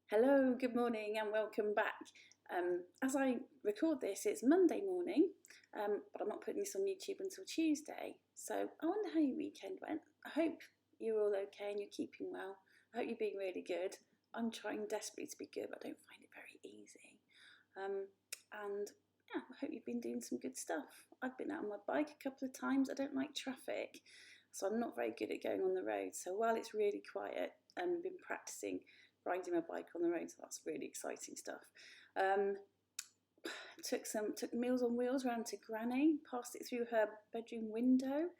Hello, good morning and welcome back. As I record this, it's Monday morning, but I'm not putting this on YouTube until Tuesday. So I wonder how your weekend went. I hope you're all okay and you're keeping well. I hope you're being really good. I'm trying desperately to be good, but I don't find it very easy. And yeah, I hope you've been doing some good stuff. I've been out on my bike a couple of times. I don't like traffic, so I'm not very good at going on the road. So while it's really quiet, I've been practicing riding my bike on the road, so that's really exciting stuff. Took Meals on Wheels round to Granny, passed it through her bedroom window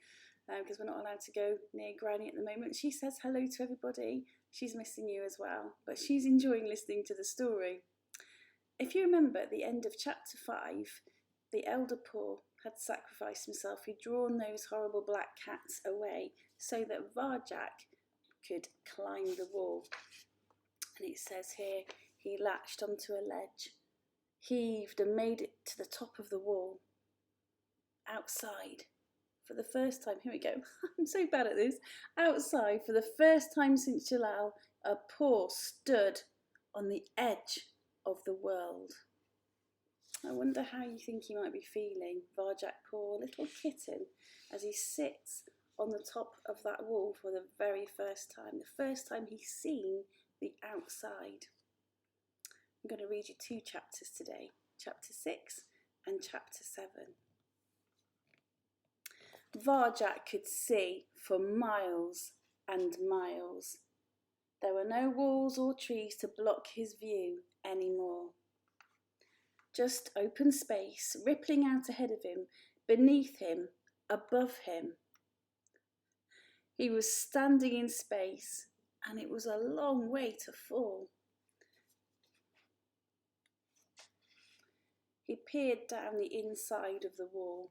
because we're not allowed to go near Granny at the moment. She says hello to everybody. She's missing you as well, but she's enjoying listening to the story. If you remember at the end of chapter 5, the Elder Paw had sacrificed himself. He'd drawn those horrible black cats away so that Varjak could climb the wall. And it says here, he latched onto a ledge, heaved and made it to the top of the wall. Outside, for the first time, here we go, I'm so bad at this. Outside, for the first time since Jalal, a paw stood on the edge of the world. I wonder how you think he might be feeling, Varjak Paw, little kitten, as he sits on the top of that wall for the very first time he's seen the outside. I'm going to read you 2 chapters today, chapter 6 and chapter 7. Varjak could see for miles and miles. There were no walls or trees to block his view anymore. Just open space, rippling out ahead of him, beneath him, above him. He was standing in space, and it was a long way to fall. He peered down the inside of the wall.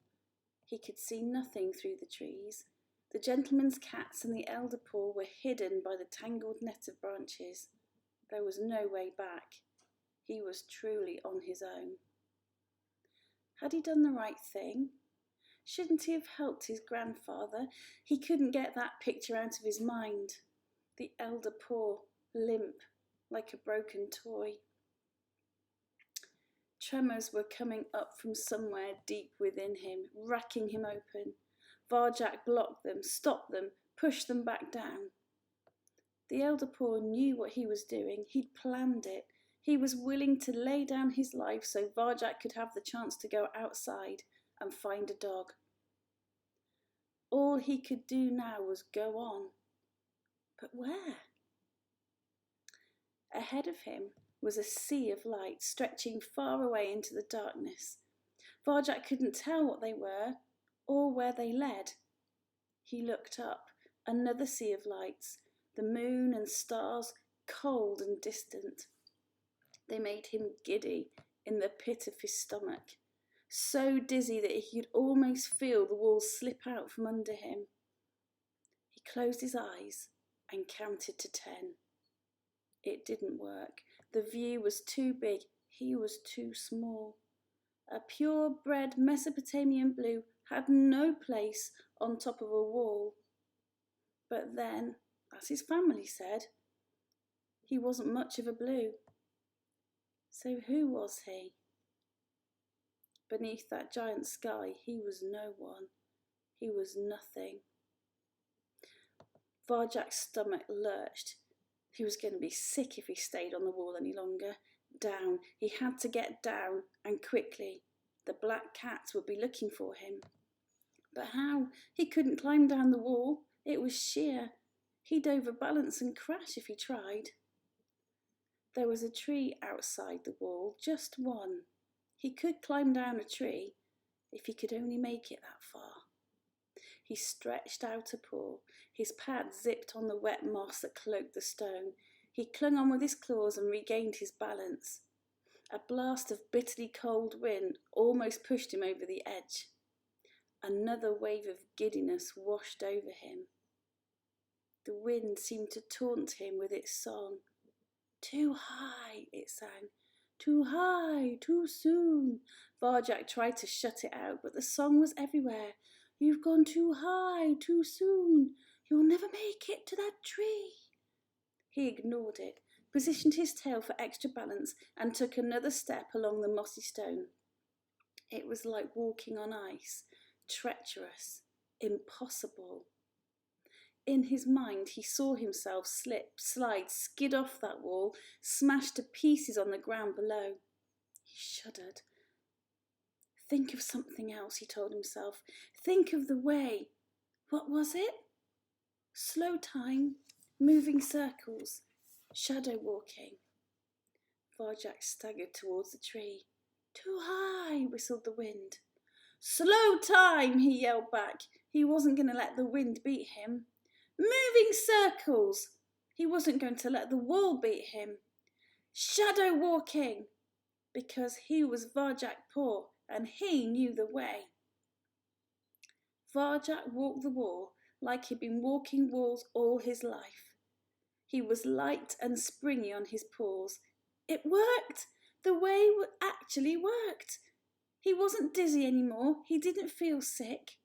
He could see nothing through the trees. The gentleman's cats and the Elder Paw were hidden by the tangled net of branches. There was no way back. He was truly on his own. Had he done the right thing? Shouldn't he have helped his grandfather? He couldn't get that picture out of his mind. The Elder Paw, limp, like a broken toy. Tremors were coming up from somewhere deep within him, racking him open. Varjak blocked them, stopped them, pushed them back down. The Elder Paw knew what he was doing. He'd planned it. He was willing to lay down his life so Varjak could have the chance to go outside and find a dog. All he could do now was go on. But where? Ahead of him was a sea of light stretching far away into the darkness. Varjak couldn't tell what they were or where they led. He looked up, another sea of lights, the moon and stars, cold and distant. They made him giddy in the pit of his stomach, so dizzy that he could almost feel the walls slip out from under him. He closed his eyes and counted to 10. It didn't work. The view was too big. He was too small. A purebred Mesopotamian blue had no place on top of a wall. But then, as his family said, he wasn't much of a blue. So who was he? Beneath that giant sky, he was no one. He was nothing. Varjak's stomach lurched. He was going to be sick if he stayed on the wall any longer. Down. He had to get down, and quickly. The black cats would be looking for him. But how? He couldn't climb down the wall. It was sheer. He'd overbalance and crash if he tried. There was a tree outside the wall, just one. He could climb down a tree, if he could only make it that far. He stretched out a paw. His pad zipped on the wet moss that cloaked the stone. He clung on with his claws and regained his balance. A blast of bitterly cold wind almost pushed him over the edge. Another wave of giddiness washed over him. The wind seemed to taunt him with its song. Too high, it sang. Too high, too soon. Varjak tried to shut it out, but the song was everywhere. You've gone too high, too soon. You'll never make it to that tree. He ignored it, positioned his tail for extra balance, and took another step along the mossy stone. It was like walking on ice, treacherous, impossible. In his mind, he saw himself slip, slide, skid off that wall, smashed to pieces on the ground below. He shuddered. Think of something else, he told himself. Think of the way. What was it? Slow time, moving circles, shadow walking. Varjak staggered towards the tree. Too high, whistled the wind. Slow time, he yelled back. He wasn't going to let the wind beat him. Moving circles. He wasn't going to let the wall beat him. Shadow walking. Because he was Varjak Paw and he knew the way. Varjak walked the wall like he'd been walking walls all his life. He was light and springy on his paws. It worked. The way actually worked. He wasn't dizzy anymore. He didn't feel sick.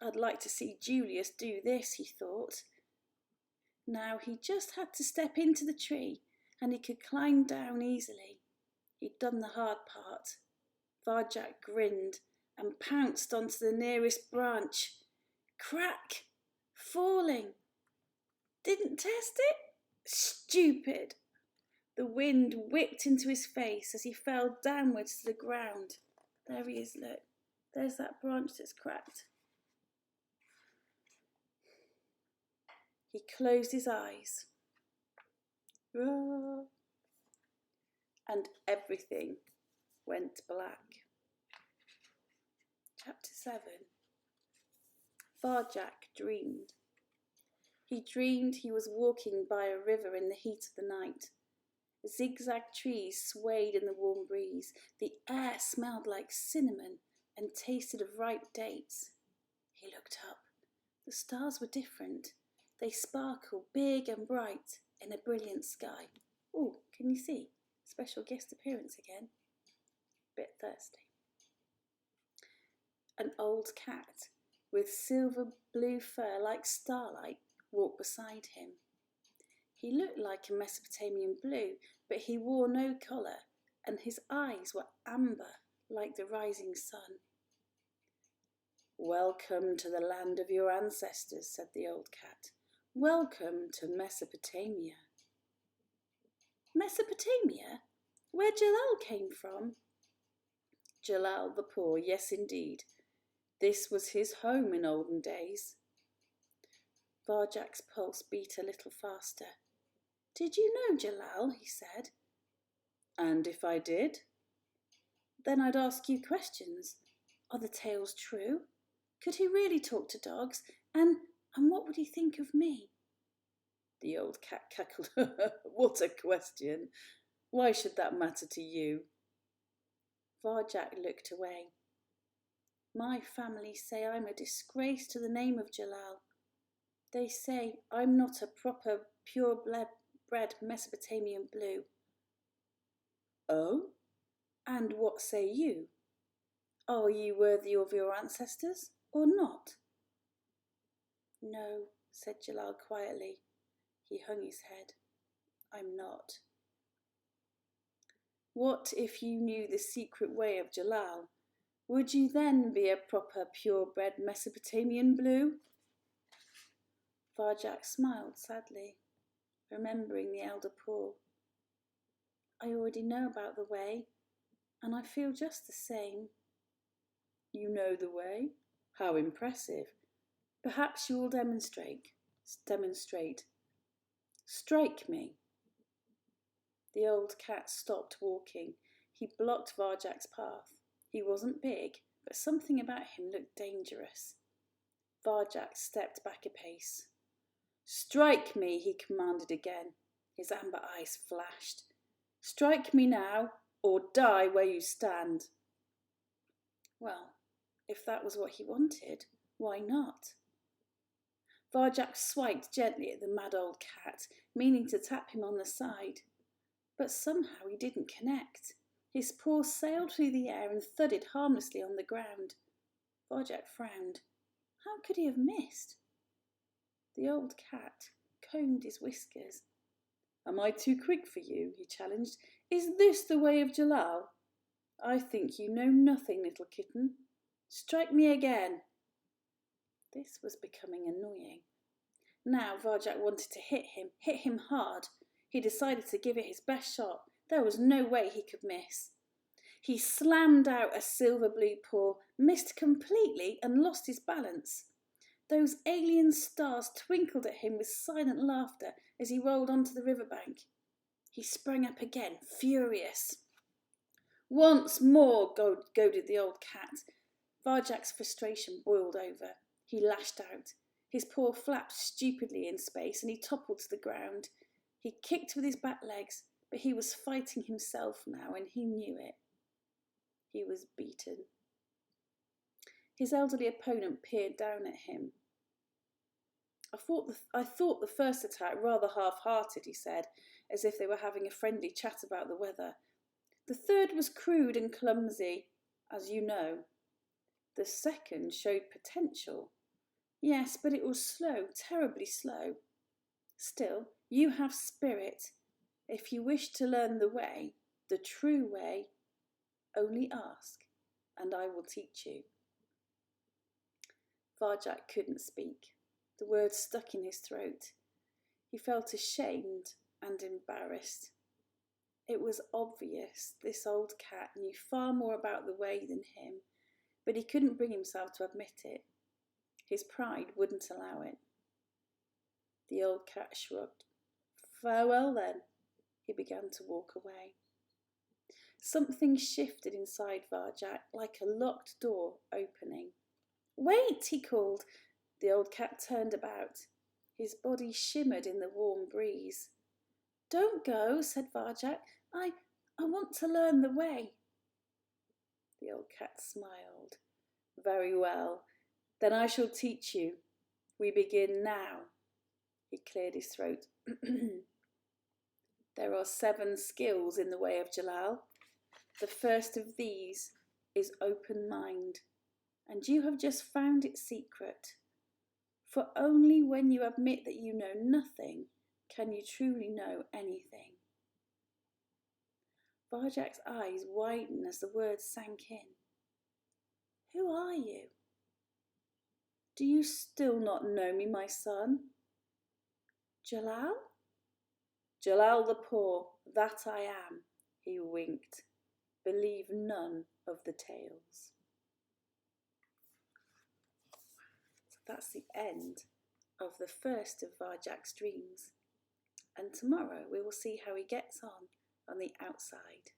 I'd like to see Julius do this, he thought. Now he just had to step into the tree and he could climb down easily. He'd done the hard part. Varjak grinned and pounced onto the nearest branch. Crack! Falling. Didn't test it? Stupid! The wind whipped into his face as he fell downwards to the ground. There he is, look. There's that branch that's cracked. He closed his eyes. And everything went black. Chapter 7. Varjak dreamed. He dreamed he was walking by a river in the heat of the night. Zigzag trees swayed in the warm breeze. The air smelled like cinnamon and tasted of ripe dates. He looked up. The stars were different. They sparkled big and bright in a brilliant sky. Oh, can you see? Special guest appearance again. Bit thirsty. An old cat with silver blue fur like starlight walked beside him. He looked like a Mesopotamian blue, but he wore no collar, and his eyes were amber like the rising sun. Welcome to the land of your ancestors, said the old cat. Welcome to Mesopotamia. Mesopotamia? Where Jalal came from? Jalal the Paw, yes indeed. This was his home in olden days. Varjak's pulse beat a little faster. Did you know Jalal? He said. And if I did? Then I'd ask you questions. Are the tales true? Could he really talk to dogs? And what would he think of me? The old cat cackled. What a question. Why should that matter to you? Varjak looked away. My family say I'm a disgrace to the name of Jalal. They say I'm not a proper pure-bred Mesopotamian blue. Oh? And what say you? Are you worthy of your ancestors or not? No, said Jalal quietly. He hung his head. I'm not. What if you knew the secret way of Jalal? Would you then be a proper purebred Mesopotamian blue? Varjak smiled sadly, remembering the Elder Paw. I already know about the way, and I feel just the same. You know the way? How impressive. Perhaps you will demonstrate. Strike me. The old cat stopped walking. He blocked Varjak's path. He wasn't big, but something about him looked dangerous. Varjak stepped back a pace. Strike me, he commanded again. His amber eyes flashed. Strike me now, or die where you stand. Well, if that was what he wanted, why not? Varjak swiped gently at the mad old cat, meaning to tap him on the side. But somehow he didn't connect. His paws sailed through the air and thudded harmlessly on the ground. Varjak frowned. How could he have missed? The old cat combed his whiskers. Am I too quick for you? He challenged. Is this the way of Jalal? I think you know nothing, little kitten. Strike me again. This was becoming annoying. Now Varjak wanted to hit him hard. He decided to give it his best shot. There was no way he could miss. He slammed out a silver blue paw, missed completely and lost his balance. Those alien stars twinkled at him with silent laughter as he rolled onto the riverbank. He sprang up again, furious. Once more, goaded the old cat. Varjak's frustration boiled over. He lashed out. His paw flapped stupidly in space and he toppled to the ground. He kicked with his back legs, but he was fighting himself now and he knew it. He was beaten. His elderly opponent peered down at him. I thought the first attack rather half-hearted, he said, as if they were having a friendly chat about the weather. The third was crude and clumsy, as you know. The second showed potential. Yes, but it was slow, terribly slow. Still, you have spirit. If you wish to learn the way, the true way, only ask, and I will teach you. Varjak couldn't speak. The words stuck in his throat. He felt ashamed and embarrassed. It was obvious this old cat knew far more about the way than him, but he couldn't bring himself to admit it. His pride wouldn't allow it. The old cat shrugged. Farewell then. He began to walk away. Something shifted inside Varjak, like a locked door opening. Wait, he called. The old cat turned about. His body shimmered in the warm breeze. Don't go, said Varjak. I want to learn the way. The old cat smiled. Very well. Then I shall teach you. We begin now. He cleared his throat. There are 7 skills in the way of Jalal. The first of these is open mind, and you have just found its secret. For only when you admit that you know nothing can you truly know anything. Varjak's eyes widened as the words sank in. Who are you? Do you still not know me, my son? Jalal? Jalal the Paw, that I am, he winked. Believe none of the tales. So that's the end of the first of Varjak's dreams. And tomorrow we will see how he gets on the outside.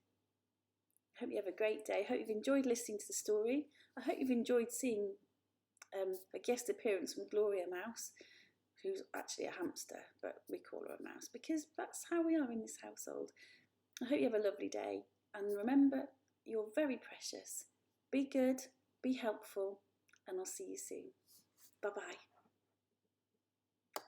I hope you have a great day. I hope you've enjoyed listening to the story. I hope you've enjoyed seeing a guest appearance from Gloria Mouse, who's actually a hamster, but we call her a mouse because that's how we are in this household. I hope you have a lovely day, and remember, you're very precious. Be good, be helpful, and I'll see you soon. Bye-bye.